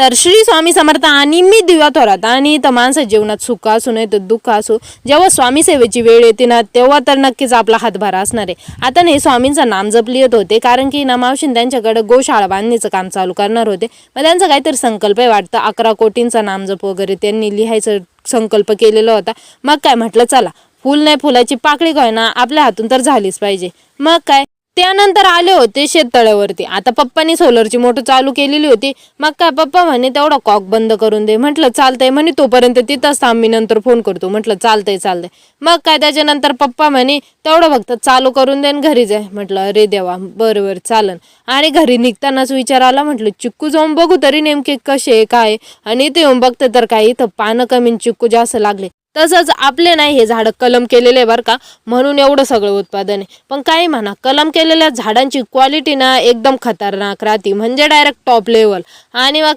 तर श्री स्वामी समर्थ आणि मी दिव्या थोरात. आणि तर माणसं जीवनात सुख असू नाही तर दुःख असू, जेव्हा स्वामी सेवेची वेळ येते ना तेव्हा तर नक्कीच आपला हातभार असणार आहे. आता नाही स्वामींचं नाम जपली येत होते, कारण की ना मावशीन त्यांच्याकडे गोशाळा बांधणीचं काम चालू करणार होते. मग त्यांचा काहीतरी संकल्प आहे वाटतं, 11 कोटींचा नामजप वगैरे त्यांनी लिहायचं संकल्प केलेला होता. मग काय म्हटलं चला फुल नाही फुलाची पाकळी काय ना आपल्या हातून तर झालीच पाहिजे. मग काय त्यानंतर आले होते शेततळ्यावरती. आता पप्पानी सोलरची मोटर चालू केलेली होती. मग काय पप्पा म्हणे तेवढा कॉक बंद करून दे. म्हटलं चालतंय. म्हणे तोपर्यंत तिथंच थांब, मी नंतर फोन करतो. म्हटलं चालतंय. मग काय त्याच्यानंतर पप्पा म्हणे तेवढं फक्त चालू करून दे घरी जाय. म्हटलं अरे देवा बरोबर चालन. आणि घरी निघतानाच विचार आला, म्हटलं चिक्कू जाऊन बघू तरी नेमके कसे काय. आणि इथे येऊन बघते तर काय इथं पानं कमी चिक्कू जास्त लागले. तसंच आपले नाही हे झाडं कलम केलेले बरं का, म्हणून एवढं सगळं उत्पादन आहे. पण काही म्हणा कलम केलेल्या झाडांची क्वालिटी ना एकदम खतरनाक राहते, म्हणजे डायरेक्ट टॉप लेवल. आणि मग